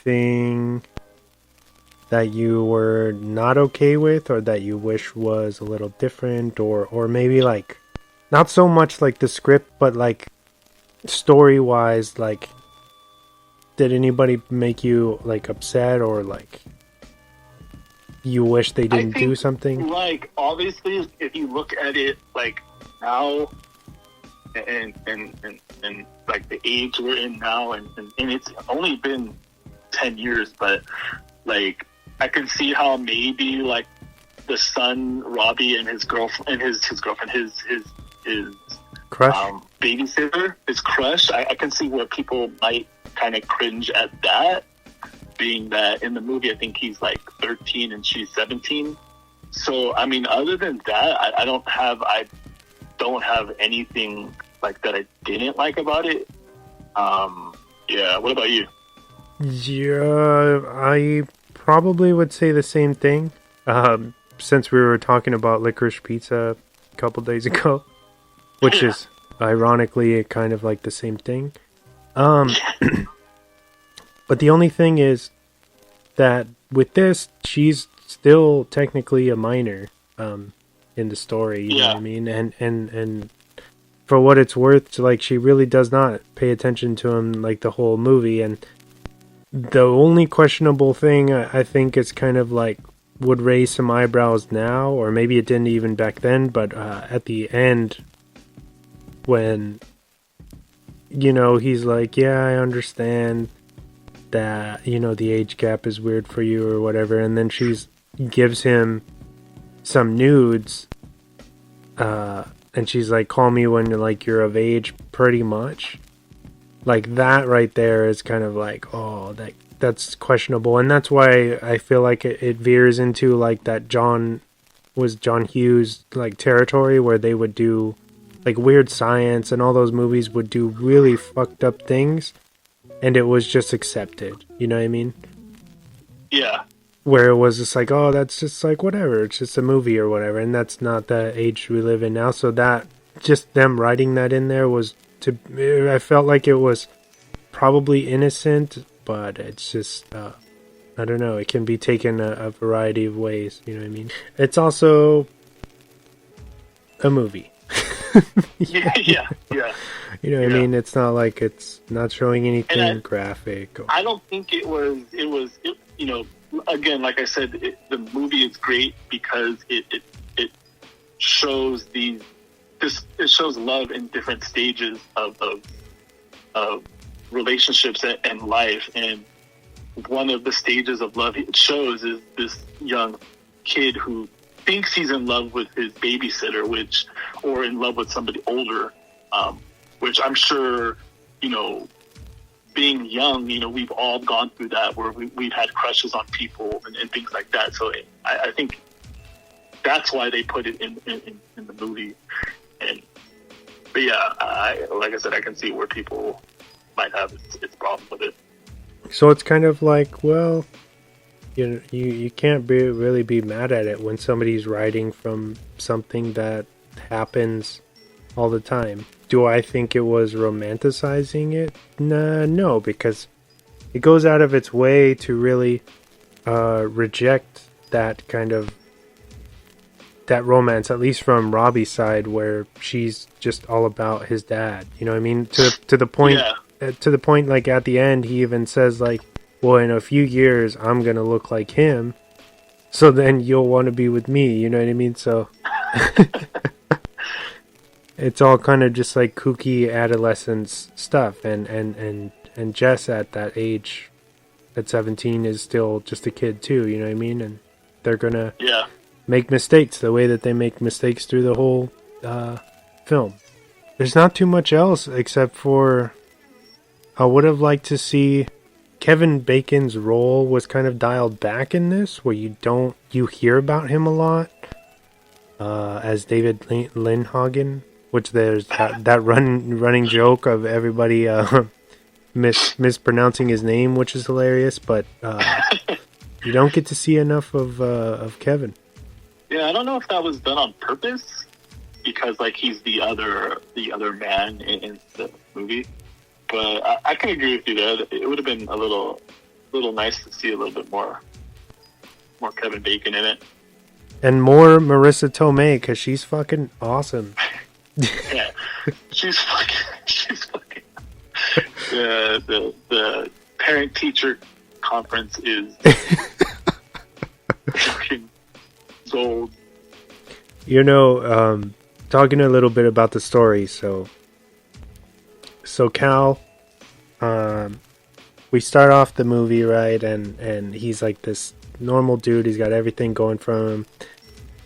anything that you were not okay with, or that you wish was a little different, or maybe like not so much like the script, but like story wise, like did anybody make you like upset, or like you wish they didn't do something? Like, obviously, if you look at it like now, and like the age we're in now, and it's only been 10 years, but like I can see how maybe like the son Robbie and his girlfriend, his Crush, babysitter, his crush. I can see where people might kind of cringe at that, being that in the movie I think he's like 13 and she's 17. So I mean, other than that, I don't have anything like that I didn't like about it. Yeah. What about you? Yeah, I probably would say the same thing. Since we were talking about licorice pizza a couple days ago, which is ironically kind of like the same thing. But the only thing is that with this, she's still technically a minor in the story. You know what I mean? And for what it's worth, like, she really does not pay attention to him like the whole movie. And the only questionable thing I think is kind of like would raise some eyebrows now, or maybe it didn't even back then, but at the end, when, you know, he's like, yeah, I understand that, you know, the age gap is weird for you or whatever, and then gives him some nudes, and she's like, call me when you're of age, pretty much. Like, that right there is kind of like, oh, that's questionable. And that's why I feel like it veers into like that John Hughes like territory, where they would do like Weird Science, and all those movies would do really fucked up things, and it was just accepted. You know what I mean? Yeah. Where it was just like, oh, that's just like whatever, it's just a movie or whatever, and that's not the age we live in now. So that, just them writing that in there I felt like it was probably innocent, but it's just, I don't know, it can be taken a variety of ways, you know what I mean? It's also a movie. yeah. You know what I mean? It's not like it's not showing anything graphic. I don't think it was, you know, again, like I said, the movie is great because it shows it shows love in different stages of relationships and life. And one of the stages of love it shows is this young kid who thinks he's in love with his babysitter, or in love with somebody older, which I'm sure, you know, being young, you know, we've all gone through that, where we've had crushes on people and things like that. So I think that's why they put it in the movie. But yeah, like I said, I can see where people might have its problem with it. So it's kind of like, well, you can't really be mad at it when somebody's writing from something that happens all the time. Do I think it was romanticizing it? No, because it goes out of its way to really reject that kind of that romance, at least from Robbie's side, where she's just all about his dad. You know what I mean? To the point, like at the end, he even says like, well, in a few years, I'm going to look like him. So then you'll want to be with me. You know what I mean? So it's all kind of just like kooky adolescence stuff. And Jess at that age, at 17, is still just a kid too. You know what I mean? And they're going to make mistakes the way that they make mistakes through the whole film. There's not too much else except for I would have liked to see Kevin Bacon's role was kind of dialed back in this, where you hear about him a lot as David Lindhagen, which there's that running joke of everybody mispronouncing his name, which is hilarious, but you don't get to see enough of Kevin. Yeah, I don't know if that was done on purpose, because like he's the other man in the movie. But I can agree with you there. It would have been a little little nice to see a little bit more Kevin Bacon in it. And more Marissa Tomei, because she's fucking awesome. Yeah, she's fucking. The parent teacher conference is fucking gold. You know, talking a little bit about the story. So Cal, we start off the movie, right, and he's like this normal dude. He's got everything going for him.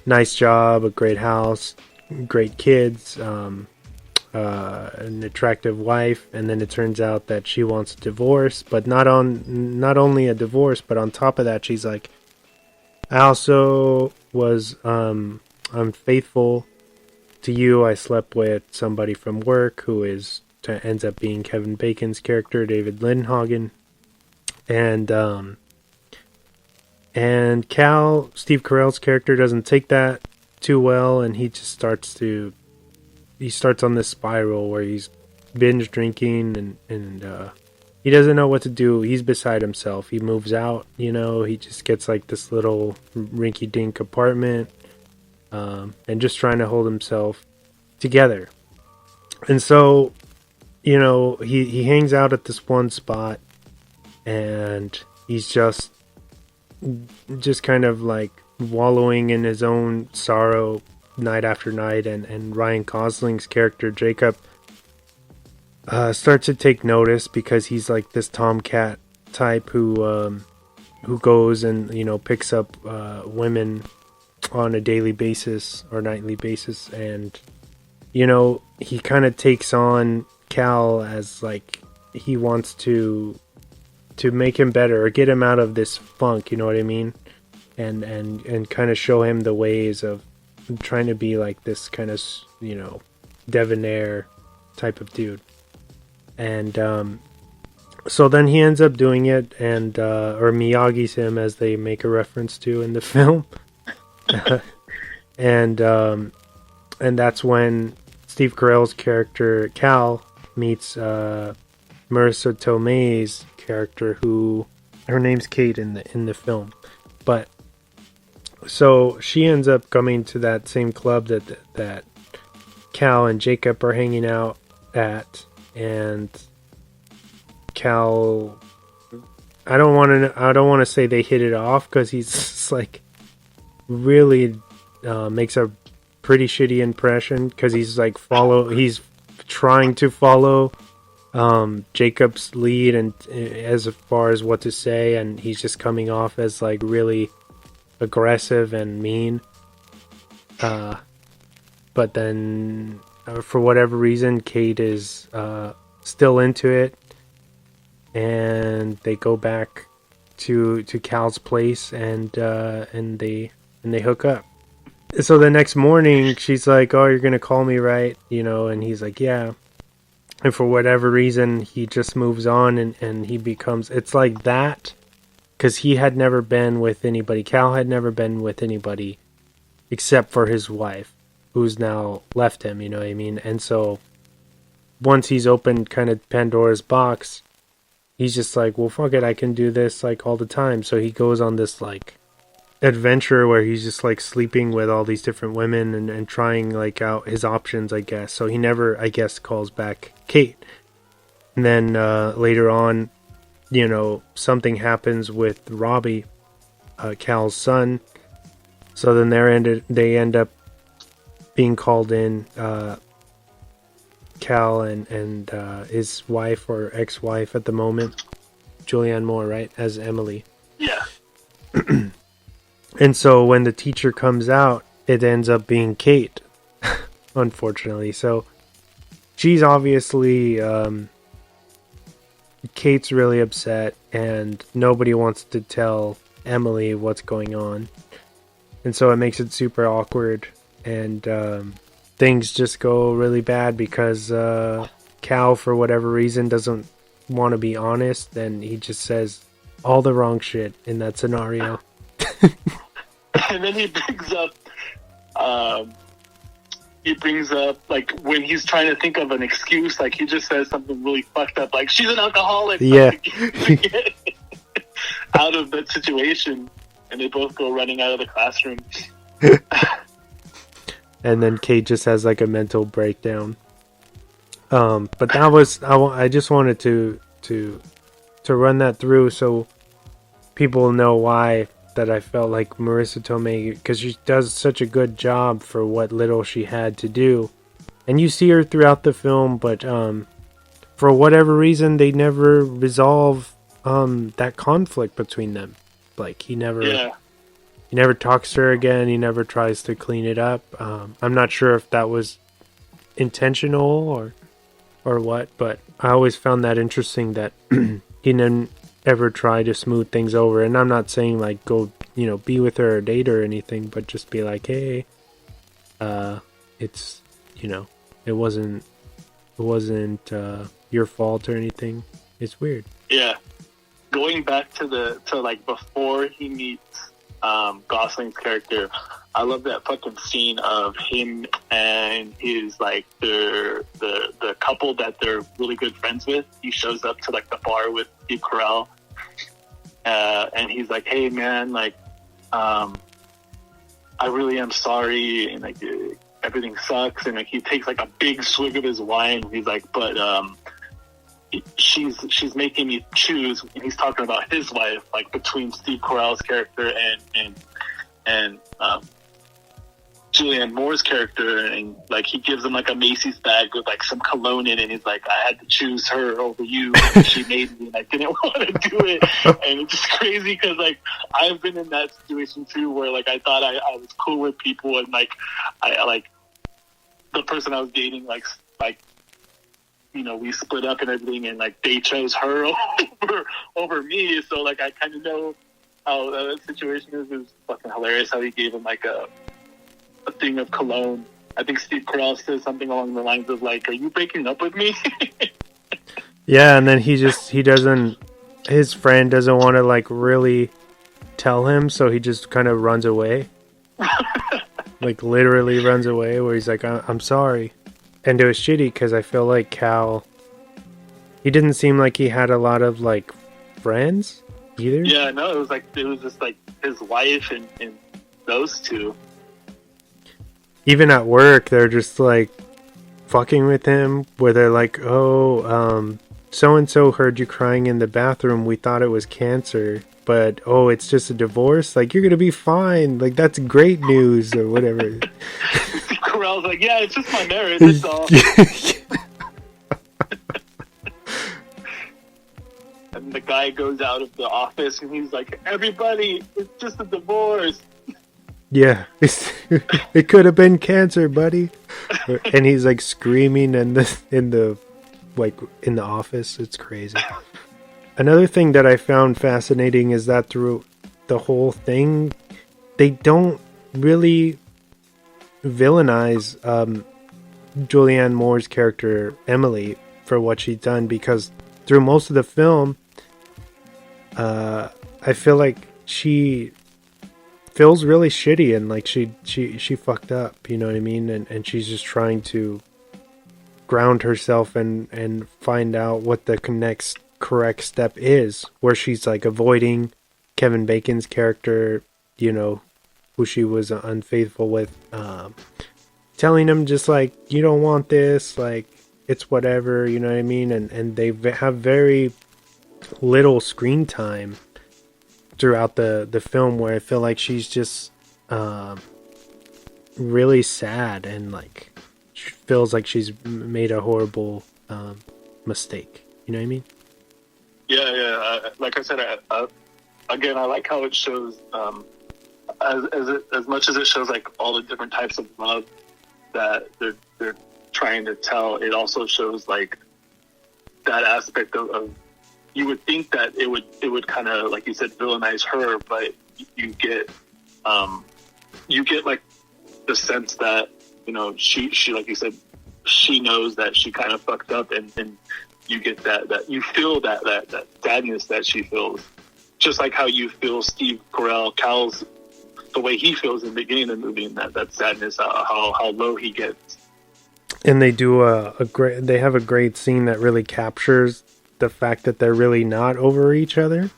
Nice job, a great house, great kids, an attractive wife, and then it turns out that she wants a divorce, but not only a divorce, but on top of that, she's like, I also was unfaithful to you. I slept with somebody from work who ends up being Kevin Bacon's character, David Lindhagen, and Cal, Steve Carell's character, doesn't take that too well, and he just starts on this spiral where he's binge drinking and he doesn't know what to do. He's beside himself. He moves out, he just gets like this little rinky-dink apartment, and just trying to hold himself together. And so, he hangs out at this one spot, and he's just kind of like wallowing in his own sorrow night after night, and Ryan Gosling's character Jacob starts to take notice because he's like this tomcat type who goes and picks up women on a daily basis or nightly basis, and he kind of takes on Cal as like he wants to make him better or get him out of this funk, you know what I mean? And kind of show him the ways of trying to be like this kind of, debonair type of dude. And so then he ends up doing it, and or Miyagi's him, as they make a reference to in the film. and that's when Steve Carell's character Cal meets Marissa Tomei's character, who her name's Kate in the film. But so she ends up coming to that same club that Cal and Jacob are hanging out at, and Cal, I don't want to say they hit it off, because he's just like really makes a pretty shitty impression, because he's trying to follow Jacob's lead and as far as what to say, and he's just coming off as like really aggressive and mean, but then for whatever reason Kate is still into it, and they go back to Cal's place, and they hook up. So the next morning she's like, oh, you're gonna call me, right? And he's like, yeah. And for whatever reason, he just moves on, and he becomes... It's like that, because he had never been with anybody. Cal had never been with anybody except for his wife, who's now left him, you know what I mean? And so, once he's opened kind of Pandora's box, he's just like, well, fuck it, I can do this, like, all the time. So he goes on this, like, adventure where he's just, like, sleeping with all these different women and trying, like, out his options, I guess. So he never, I guess, calls back Kate. And then later on, something happens with Robbie, Cal's son. So then they end up being called in, Cal and his wife or ex-wife at the moment, Julianne Moore, right, as Emily. Yeah. And so when the teacher comes out, it ends up being Kate, unfortunately. So she's obviously, Kate's really upset, and nobody wants to tell Emily what's going on. And so it makes it super awkward, and things just go really bad because Cal, for whatever reason, doesn't want to be honest, and he just says all the wrong shit in that scenario. And then he brings up, like, when he's trying to think of an excuse, like, he just says something really fucked up, like, she's an alcoholic. Yeah. out of that situation, and they both go running out of the classroom. And then Kate just has like a mental breakdown. But that was I just wanted to run that through so people know why that I felt like Marissa Tomei, because she does such a good job for what little she had to do. And you see her throughout the film, but for whatever reason, they never resolve that conflict between them. Like, he never talks to her again. He never tries to clean it up. I'm not sure if that was intentional or what, but I always found that interesting that he didn't ever try to smooth things over. And I'm not saying like go, be with her or date her or anything, but just be like, hey, it's, it wasn't your fault or anything. It's weird. Yeah. Going back to like before he meets Gosling's character, I love that fucking scene of him and his like the couple that they're really good friends with. He shows up to like the bar with Steve Carell, and he's like, "Hey man, like, I really am sorry, and like everything sucks." And like he takes like a big swig of his wine. And he's like, "But she's making me choose." And he's talking about his wife, like between Steve Carell's character and Julianne Moore's character, and like he gives him like a Macy's bag with like some cologne in it, and he's like, "I had to choose her over you. She made me, and I didn't want to do it." And it's just crazy because like I've been in that situation too, where like I thought I was cool with people, and like I like the person I was dating, like we split up and everything, and like they chose her over me. So like I kind of know how that situation is. It was fucking hilarious how he gave him like a thing of cologne. I think Steve Carell says something along the lines of like, "Are you breaking up with me?" Yeah, and then his friend doesn't want to like really tell him, so he just kind of runs away. Like literally runs away, where he's like, "I'm sorry." And it was shitty because I feel like Cal, he didn't seem like he had a lot of like friends either. Yeah, no, it was just like his wife and those two. Even at work, they're just like fucking with him, where they're like, "Oh, so-and-so heard you crying in the bathroom. We thought it was cancer, but oh, it's just a divorce. Like, you're gonna be fine. Like, that's great news," or whatever. Carell's like, "Yeah, it's just my marriage, that's all." And the guy goes out of the office and he's like, "Everybody, it's just a divorce." Yeah, it could have been cancer, buddy. And he's like screaming in the office. It's crazy. Another thing that I found fascinating is that through the whole thing, they don't really villainize Julianne Moore's character Emily for what she's done, because through most of the film, I feel like she feels really shitty and like she fucked up, you know what I mean? And she's just trying to ground herself and find out what the next correct step is, where she's like avoiding Kevin Bacon's character, who she was unfaithful with, telling him just like, "You don't want this, like it's whatever," you know what I mean? And they have very little screen time throughout the film, where I feel like she's just really sad and like she feels like she's made a horrible mistake. You know what I mean? Yeah. Like I said, again, I like how it shows, as much as it shows like all the different types of love that they're trying to tell. It also shows like that aspect of you would think that it would kind of, like you said, villainize her, but you get like the sense that she like you said, she knows that she kind of fucked up, and you get that you feel that sadness that she feels, just like how you feel Steve Carell, Cal's, the way he feels in the beginning of the movie, and that sadness, how low he gets. And they do they have a great scene that really captures the fact that they're really not over each other.